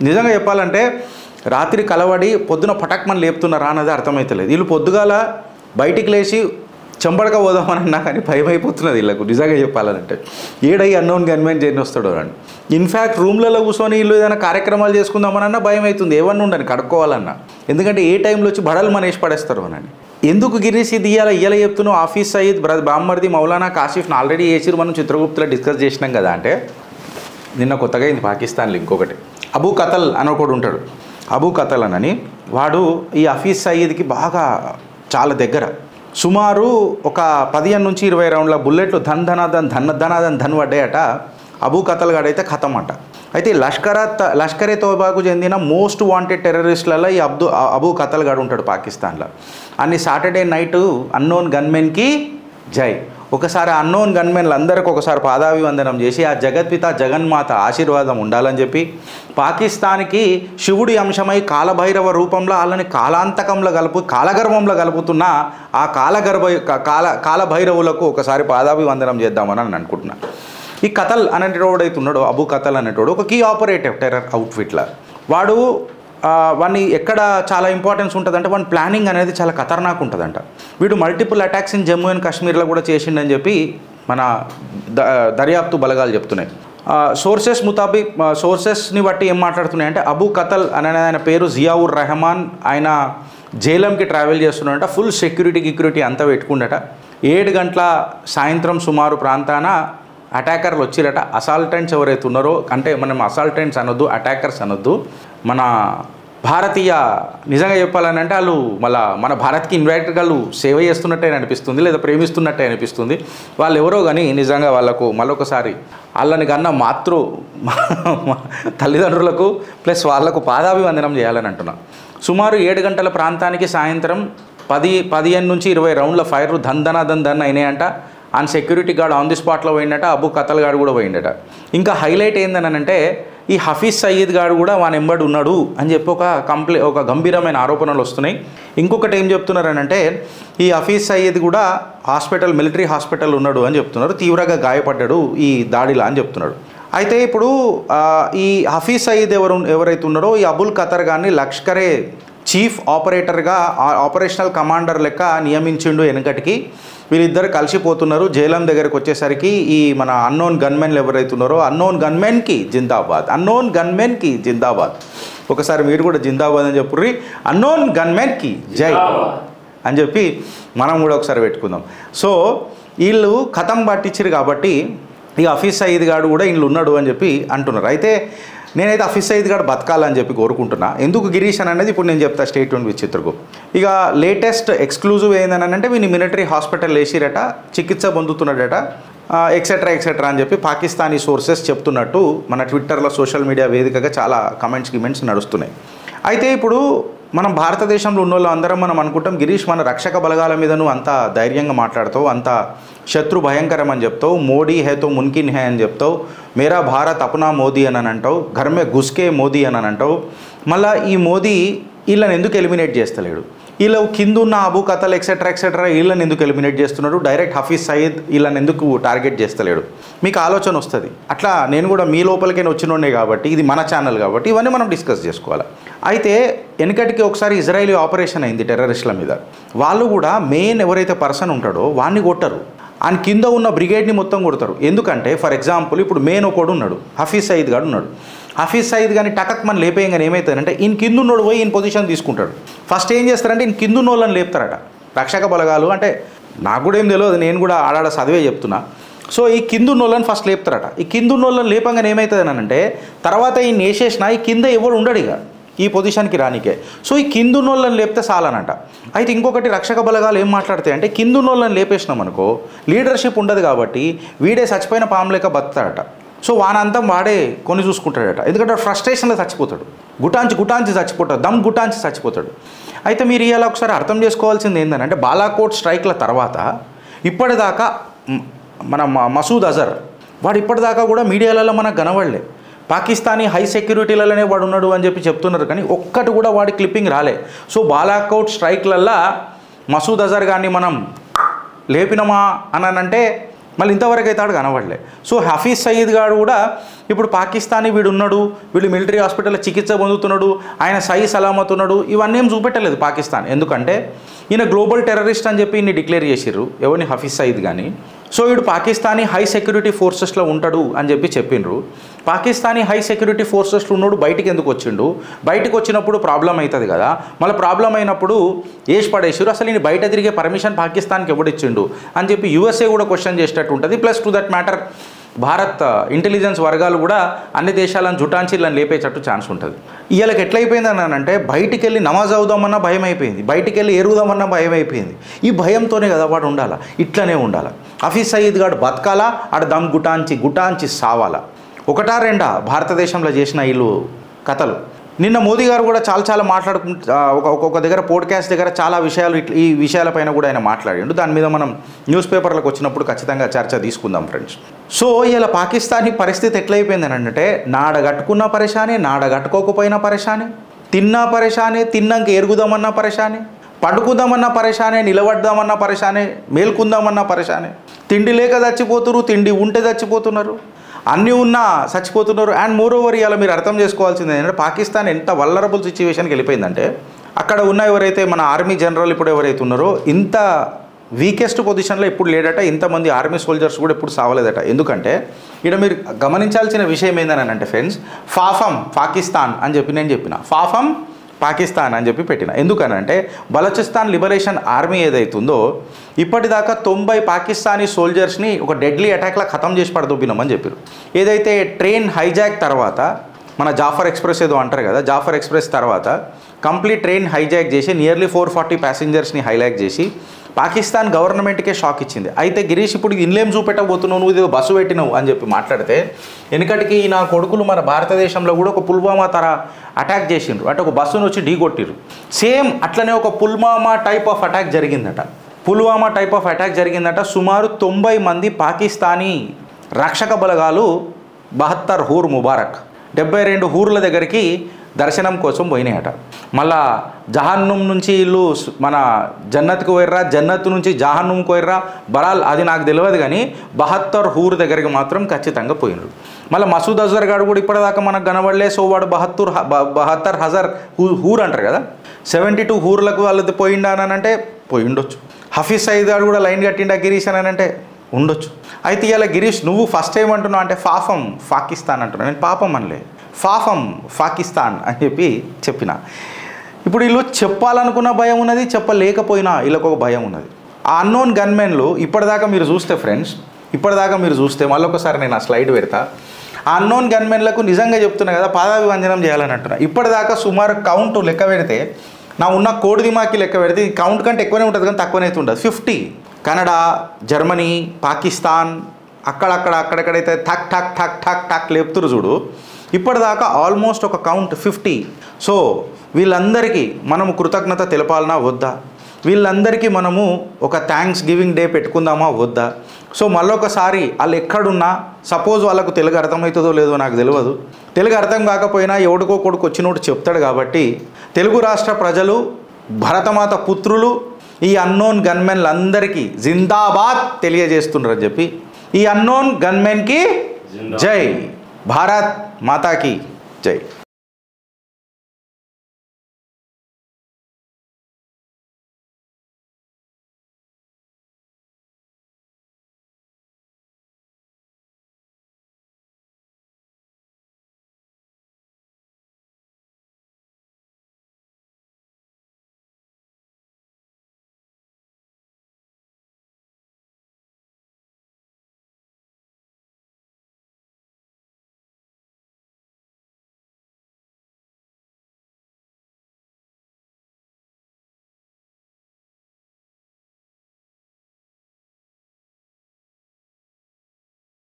నిజంగా చెప్పాలంటే రాత్రి కలవడి పొద్దున పటక్మని లేపుతున్నారా అన్నది అర్థమవుతలేదు. వీళ్ళు పొద్దుగాల బయటికి లేచి చెంబడక పోదామనన్నా కానీ భయం అయిపోతున్నది వీళ్ళకు నిజంగా చెప్పాలంటే. ఏడై అన్నోన్ గన్మెన్ జైన్ వస్తాడో అని. ఇన్ఫ్యాక్ట్ రూమ్లలో కూర్చొని వీళ్ళు ఏదైనా కార్యక్రమాలు చేసుకుందామనన్నా భయం అవుతుంది, ఏమన్నా ఉండని కడుక్కోవాలన్నా. ఎందుకంటే ఏ టైంలో వచ్చి బడలు మనేసి పడేస్తారు అని. ఎందుకు గిరీష్ ఇది ఇయ్యాల చెప్తున్నావు? ఆఫీస్ సయీద్ బామ్మర్ది మౌలానా కాసిఫ్ని ఆల్రెడీ వేసిరు, మనం చిత్రగుప్తలో డిస్కస్ చేసినాం కదా. అంటే నిన్న కొత్తగా అయింది పాకిస్తాన్లో ఇంకొకటి, అబూ కతల్ అని ఒకడు ఉంటాడు. అబూ కతల్ అని వాడు ఈ హఫీజ్ సయీద్కి బాగా చాలా దగ్గర. సుమారు ఒక 15 నుంచి 20 రౌండ్ల బుల్లెట్లు ధన్ పడ్డాయట. అబూ కతల్ గాడైతే ఖతం అంట. అయితే లష్కరే తోబాకు చెందిన మోస్ట్ వాంటెడ్ టెర్రరిస్టులలో ఈ అబూ కతల్ గాడు ఉంటాడు పాకిస్తాన్లో. అన్ని సాటర్డే నైట్ అన్నోన్ గన్మెన్కి జై. ఒకసారి అన్నోన్ గన్మెన్లు అందరికీ ఒకసారి పాదాభివందనం చేసి ఆ జగత్పిత జగన్మాత ఆశీర్వాదం ఉండాలని చెప్పి పాకిస్తాన్కి శివుడి అంశమై కాలభైరవ రూపంలో వాళ్ళని కాలగర్భంలో కలుపుతున్న ఆ కాలభైరవులకు ఒకసారి పాదాభివందనం చేద్దామని నేను అనుకుంటున్నాను. ఈ కతల్ అనేటోడు అయితే ఉన్నాడు, అబూ కతల్ అనేటోడు ఒక కీ ఆపరేటివ్ టెర్రర్ అవుట్ఫిట్లో. వాడిని ఎక్కడ చాలా ఇంపార్టెన్స్ ఉంటుందంటే వాడి ప్లానింగ్ అనేది చాలా ఖతర్నాక్ ఉంటుందంట. వీడు multiple attacks in Jammu and కాశ్మీర్లో కూడా చేసిండని చెప్పి మన దర్యాప్తు బలగాలు చెప్తున్నాయి. సోర్సెస్ని బట్టి ఏం మాట్లాడుతున్నాయంటే అబూ కతల్ అనే ఆయన పేరు జియావుర్ రెహమాన్. ఆయన జైలంకి ట్రావెల్ చేస్తున్నాడట. ఫుల్ సెక్యూరిటీ అంతా పెట్టుకుండట. 7 గంటల సాయంత్రం సుమారు ప్రాంతాన అటాకర్లు వచ్చిరట. అసాల్టెంట్స్ ఎవరైతే ఉన్నారో, అంటే మనం అసాల్టెంట్స్ అనొద్దు, అటాకర్స్ అనొద్దు, మన భారతీయ నిజంగా చెప్పాలని అంటే వాళ్ళు మన భారత్కి ఇన్వైటెడ్గా వాళ్ళు సేవ చేస్తున్నట్టే అనిపిస్తుంది, లేదా ప్రేమిస్తున్నట్టే అనిపిస్తుంది. వాళ్ళు ఎవరో కానీ నిజంగా వాళ్ళకు మళ్ళొకసారి వాళ్ళని కన్నా తల్లిదండ్రులకు ప్లస్ వాళ్లకు పాదాభివందనం చేయాలని అంటున్నా. సుమారు 7 గంటల ప్రాంతానికి సాయంత్రం 15 నుంచి 20 రౌండ్ల ఫైర్లు ధన్ అయినాయంట. On security guard on the స్పాట్లో పోయిందట. అబూ కతల్ గాడు కూడా పోయిందట. ఇంకా హైలైట్ ఏందనంటే ఈ హఫీజ్ సయీద్ గాడు కూడా వాని ఎంబడి ఉన్నాడు అని చెప్పి ఒక గంభీరమైన ఆరోపణలు వస్తున్నాయి. ఇంకొకటి ఏం చెప్తున్నారనంటే ఈ హఫీజ్ సయీద్ కూడా మిలిటరీ హాస్పిటల్ ఉన్నాడు అని చెప్తున్నారు. తీవ్రంగా గాయపడ్డాడు ఈ దాడిలా అని చెప్తున్నాడు. అయితే ఇప్పుడు ఈ హఫీజ్ సయీద్ ఎవరైతే ఉన్నారో ఈ అబుల్ ఖతర్ గారిని లష్కరే చీఫ్ ఆపరేటర్గా ఆపరేషనల్ కమాండర్ లెక్క నియమించిండు వెనకటికి. వీళ్ళిద్దరు కలిసిపోతున్నారు. జైలం దగ్గరకు వచ్చేసరికి ఈ మన అన్నోన్ గన్మెన్లు ఎవరైతే ఉన్నారో అన్నోన్ గన్మెన్కి జిందాబాద్. ఒకసారి మీరు కూడా జిందాబాద్ అని చెప్పుర్రి, అన్నోన్ గన్మెన్కి జై అని చెప్పి మనం కూడా ఒకసారి పెట్టుకుందాం. సో వీళ్ళు ఖతం పట్టించారు కాబట్టి ఈ హఫీజ్ సయీద్ గాడు కూడా వీళ్ళు ఉన్నాడు అని చెప్పి అంటున్నారు. అయితే నేనైతే హఫీజ్ సయీద్ గారు బతకాలని చెప్పి కోరుకుంటున్నా. ఎందుకు గిరీష్ అని అనేది ఇప్పుడు నేను చెప్తా. State tune with Chitragupt. ఇక లేటెస్ట్ ఎక్స్క్లూజివ్ ఏందని అంటే వీని మిలిటరీ హాస్పిటల్ వేసిరట, చికిత్స పొందుతున్నాడట, ఎక్సెట్రా అని చెప్పి పాకిస్తానీ సోర్సెస్ చెప్తున్నట్టు మన ట్విట్టర్లో సోషల్ మీడియా వేదికగా చాలా కమెంట్స్ నడుస్తున్నాయి. అయితే ఇప్పుడు మనం భారతదేశంలో ఉన్న వాళ్ళు అందరం మనం అనుకుంటాం గిరీష్ మన రక్షక బలగాల మీద నువ్వు అంత ధైర్యంగా మాట్లాడతావు, అంత శత్రు భయంకరం అని చెప్తావు, మోడీ హేతో మున్కిన్ హే అని చెప్తావు, మేరా భారత్ అప్నా మోదీ అని అంటావు, ఘర్మే గుస్కే మోదీ అని అంటావు. మళ్ళీ ఈ మోదీ వీళ్ళని ఎందుకు ఎలిమినేట్ చేస్తలేడు? వీళ్ళు కిందున్న అబూ కతల్ ఎక్సెట్రా వీళ్ళని ఎందుకు ఎలిమినేట్ చేస్తున్నాడు? డైరెక్ట్ హఫీజ్ సయీద్ వీళ్ళని ఎందుకు టార్గెట్ చేస్తలేడు? మీకు ఆలోచన వస్తుంది. అట్లా నేను కూడా మీ లోపలికైనా వచ్చినోడే కాబట్టి ఇది మన ఛానల్ కాబట్టి ఇవన్నీ మనం డిస్కస్ చేసుకోవాలి. అయితే వెనకటికి ఒకసారి ఇజ్రాయిలీ ఆపరేషన్ అయింది టెర్రరిస్టుల మీద. వాళ్ళు కూడా మెయిన్ ఎవరైతే పర్సన్ ఉంటాడో వాడిని కొట్టరు, ఆయన కింద ఉన్న బ్రిగేడ్ని మొత్తం కొడతారు. ఎందుకంటే ఫర్ ఎగ్జాంపుల్ ఇప్పుడు మెయిన్ ఒకడు ఉన్నాడు, హఫీజ్ సయీద్ గారు ఉన్నాడు. హఫీజ్ సయీద్ కానీ టకక్ మన లేపేయంగానే ఏమవుతుందంటే ఈయన కింద ఉన్నోడు పోయి ఈయన పొజిషన్ తీసుకుంటాడు. ఫస్ట్ ఏం చేస్తారంటే ఈయన కింద ఉన్న వాళ్ళని లేపుతారట రక్షక బలగాలు. అంటే నాకు కూడా ఏం తెలియదు, నేను కూడా ఆడాడ చదివే చెప్తున్నా. సో ఈ కింద ఉన్న వాళ్ళని ఫస్ట్ లేపుతారట. ఈ కింద ఉన్న వాళ్ళని లేపంగానే ఏమవుతుంది అంటే తర్వాత ఈయన వేసేసిన ఈ కింద ఎవడు ఉండడు ఇక ఈ పొజిషన్కి రానికే. సో ఈ కిందున్న వాళ్ళని లేపితే చాలనంట. అయితే ఇంకొకటి రక్షక బలగాలు ఏం మాట్లాడతాయి అంటే కిందున్న వాళ్ళని లేపేసినాం అనుకో లీడర్షిప్ ఉండదు కాబట్టి వీడే చచ్చిపోయిన పాము లెక్క బతుతాడట. సో వానంతా వాడే కొని చూసుకుంటాడట. ఎందుకంటే ఫ్రస్ట్రేషన్లో చచ్చిపోతాడు, గుటాంచి చచ్చిపోతాడు, గుటాంచి చచ్చిపోతాడు. అయితే మీరు ఇవాళ ఒకసారి అర్థం చేసుకోవాల్సింది ఏంటంటే బాలాకోట్ స్ట్రైక్ల తర్వాత ఇప్పటిదాకా మన మసూద్ అజర్ వాడు ఇప్పటిదాకా కూడా మీడియాలలో మనకు కనబడలే. పాకిస్తానీ హై సెక్యూరిటీలలోనే వాడు ఉన్నాడు అని చెప్పి చెప్తున్నారు, కానీ ఒక్కటి కూడా వాడి క్లిప్పింగ్ రాలే. సో బాలాకోట్ స్ట్రైక్లల్లో మసూద్ అజర్ గారిని మనం లేపినమా అని అంటే మళ్ళీ ఇంతవరకు అయితే ఆడు కనబడలే. సో హఫీజ్ సయీద్ గారు కూడా ఇప్పుడు పాకిస్తానీ వీడు ఉన్నాడు, వీడు మిలిటరీ హాస్పిటల్లో చికిత్స పొందుతున్నాడు, ఆయన సై సలామత్ ఉన్నాడు, ఇవన్నీ ఏం చూపెట్టలేదు పాకిస్తాన్. ఎందుకంటే ఈయన గ్లోబల్ టెర్రరిస్ట్ అని చెప్పి ఈయన్ని డిక్లేర్ చేసిర్రు, ఎవరిని హఫీజ్ సయీద్ కానీ. సో వీడు పాకిస్తానీ హై సెక్యూరిటీ ఫోర్సెస్లో ఉంటాడు అని చెప్పి చెప్పిండ్రు. పాకిస్తానీ హై సెక్యూరిటీ ఫోర్సెస్లో ఉన్నాడు, బయటికి ఎందుకు వచ్చిండు? బయటకు వచ్చినప్పుడు ప్రాబ్లం అవుతుంది కదా, మళ్ళీ ప్రాబ్లం అయినప్పుడు ఏసి పడేసారు. అసలు ఈయన బయట తిరిగే పర్మిషన్ పాకిస్తాన్కి ఎవడిచ్చిండు అని చెప్పి యూఎస్ఏ కూడా క్వశ్చన్ చేసేటట్టు ఉంటుంది. Plus to that matter Bharat intelligence వర్గాలు కూడా అన్ని దేశాలను జుటాన్చీలను లేపేటట్టు ఛాన్స్ ఉంటుంది. వీళ్ళకి ఎట్లయిపోయిందని అంటే బయటికి వెళ్ళి నమాజ్ అవుదామన్నా భయం అయిపోయింది, బయటికి వెళ్ళి ఎరుగుదామన్నా భయం అయిపోయింది. ఈ భయంతోనే కదా వాడు ఉండాలా, ఇట్లనే ఉండాలి. హఫీజ్ సయీద్ గాడు బతకాలా, ఆడ దమ్ గుటాంచి సావాలా. ఒకటా రెండా భారతదేశంలో చేసిన వీళ్ళు కథలు. నిన్న మోదీ గారు కూడా చాలా ఒక్కొక్క దగ్గర పోడ్కాస్ట్ దగ్గర చాలా విషయాలు ఈ విషయాలపైన కూడా ఆయన మాట్లాడిండు. దాని మీద మనం న్యూస్ పేపర్లకు వచ్చినప్పుడు ఖచ్చితంగా చర్చ తీసుకుందాం ఫ్రెండ్స్. సో ఇలా పాకిస్తానీ పరిస్థితి ఎట్లయిపోయిందని అంటే నాడ కట్టుకున్న పరేషానే, నాడ కట్టుకోకపోయినా పరేషానే, తిన్నా పరేషానే, తిన్నాక ఎరుగుదామన్నా పరేషానే, పండుకుందామన్నా పరేషానే, నిలబడ్డామన్నా పరేషానే, మేల్కుందామన్నా పరేషానే. తిండి లేక చచ్చిపోతున్నారు, తిండి ఉంటే చచ్చిపోతున్నారు, అన్నీ ఉన్నా చచ్చిపోతున్నారు. అండ్ మోర్ ఓవర్ ఇవాళ మీరు అర్థం చేసుకోవాల్సింది ఏంటంటే పాకిస్తాన్ ఎంత వల్నరబుల్ సిచ్యువేషన్కి వెళ్ళిపోయిందంటే అక్కడ ఉన్న ఎవరైతే మన ఆర్మీ జనరల్ ఇప్పుడు ఎవరైతే ఉన్నారో ఇంత వీకెస్ట్ పొజిషన్లో ఇప్పుడు లేడట, ఇంతమంది ఆర్మీ సోల్జర్స్ కూడా ఇప్పుడు సావలేదట. ఎందుకంటే ఇక్కడ మీరు గమనించాల్సిన విషయం ఏందని అంటే ఫ్రెండ్స్, ఫాఫం పాకిస్తాన్ అని చెప్పి నేను చెప్పిన, ఫాఫం పాకిస్తాన్ అని చెప్పి పెట్టిన. ఎందుకనంటే బలూచిస్తాన్ లిబరేషన్ ఆర్మీ ఏదైతుందో ఇప్పటిదాకా 90 పాకిస్తానీ సోల్జర్స్ని ఒక డెడ్లీ అటాక్లా ఖతం చేసి పడదొబ్బినామని చెప్పారు. ఏదైతే ట్రైన్ హైజాక్ తర్వాత మన జాఫర్ ఎక్స్ప్రెస్ ఏదో అంటారు కదా, జాఫర్ ఎక్స్ప్రెస్ తర్వాత కంప్లీట్ ట్రైన్ హైజాక్ చేసి నియర్లీ 440 ప్యాసింజర్స్ని హైలాక్ చేసి పాకిస్తాన్ గవర్నమెంట్కే షాక్ ఇచ్చింది. అయితే గిరీష్ ఇప్పుడు ఇన్లేం చూపెట్టబోతున్నావు, నువ్వు ఇది బస్సు పెట్టినావు అని చెప్పి మాట్లాడితే వెనకటికి నా కొడుకులు మన భారతదేశంలో కూడా ఒక పుల్వామా అటాక్ చేసిండ్రు, అంటే ఒక బస్సును వచ్చి ఢీ కొట్టిరు. సేమ్ అట్లనే ఒక పుల్వామా టైప్ ఆఫ్ అటాక్ జరిగిందట. పుల్వామా టైప్ ఆఫ్ అటాక్ జరిగిందట. సుమారు 90 మంది పాకిస్తానీ రక్షక బలగాలు 72 హూర్ ముబారక్ 72 హూర్ల దగ్గరికి దర్శనం కోసం పోయినాయట. మళ్ళా జహన్నుం నుంచి ఇల్లు మన జన్నత్కు పోయిర్రా, జన్నత్ నుంచి జహన్నుంకి పోయిర్రా, బరాల్ అది నాకు తెలియదు కానీ 72 హూర్ దగ్గరికి మాత్రం ఖచ్చితంగా పోయినరు. మళ్ళీ మసూద్ అజర్ గారు కూడా ఇప్పటిదాకా మనకు కనబడలే. సో వాడు 72 హజర్ హూర్ అంటారు కదా, 72 హూర్లకు వాళ్ళది పోయిండా అని అంటే పోయిండొచ్చు. హఫీజ్ సయీద్ గారు కూడా లైన్ కట్టిండా గిరీష్ అని అంటే ఉండొచ్చు. అయితే ఇలా గిరీష్ నువ్వు ఫస్ట్ టైం అంటున్నావు అంటే ఫాఫం పాకిస్తాన్ అంటున్నావు, నేను పాపం అనలే, ఫాఫం పాకిస్తాన్ అని చెప్పిన. ఇప్పుడు వీళ్ళు చెప్పాలనుకున్న భయం ఉన్నది, చెప్పలేకపోయినా వీళ్ళకు ఒక భయం ఉన్నది. ఆ అన్నోన్ గన్మెన్లు ఇప్పటిదాకా మీరు చూస్తే ఫ్రెండ్స్, మళ్ళొకసారి నేను ఆ స్లైడ్ పెడతా. ఆ అన్నోన్ గన్మెన్లకు నిజంగా చెప్తున్నా కదా పాదాభివందనం చేయాలని అంటున్నా. ఇప్పటిదాకా సుమారు కౌంట్ లెక్క పెడితే నా ఉన్న కోడి దిమాకి లెక్క పెడితే ఈ కౌంట్ కంటే ఎక్కువనే ఉంటుంది కానీ తక్కువనే అయితే ఉండదు. 50 కెనడా, జర్మనీ, పాకిస్తాన్ అక్కడెక్కడైతే ఠక్ ఠక్ ఠక్ ఠక్ ఠక్ లేపుతురు చూడు, ఇప్పటిదాకా ఆల్మోస్ట్ ఒక కౌంట్ 50. సో వీళ్ళందరికీ మనము కృతజ్ఞత తెలపాలనా వద్దా? వీళ్ళందరికీ మనము ఒక థ్యాంక్స్ గివింగ్ డే పెట్టుకుందామా వద్దా? సో మళ్ళొకసారి వాళ్ళు ఎక్కడున్నా, సపోజ్ వాళ్ళకు తెలుగు అర్థమవుతుందో లేదో నాకు తెలియదు, తెలుగు అర్థం కాకపోయినా ఎవడికో కొడుకు వచ్చినోడు చెప్తాడు కాబట్టి తెలుగు రాష్ట్ర ప్రజలు, భరతమాత పుత్రులు, ఈ అన్నోన్ గన్మెన్లందరికీ జిందాబాద్ తెలియజేస్తున్నారని చెప్పి ఈ అన్నోన్ గన్మెన్కి జై, భారత్ మాతాకి జై.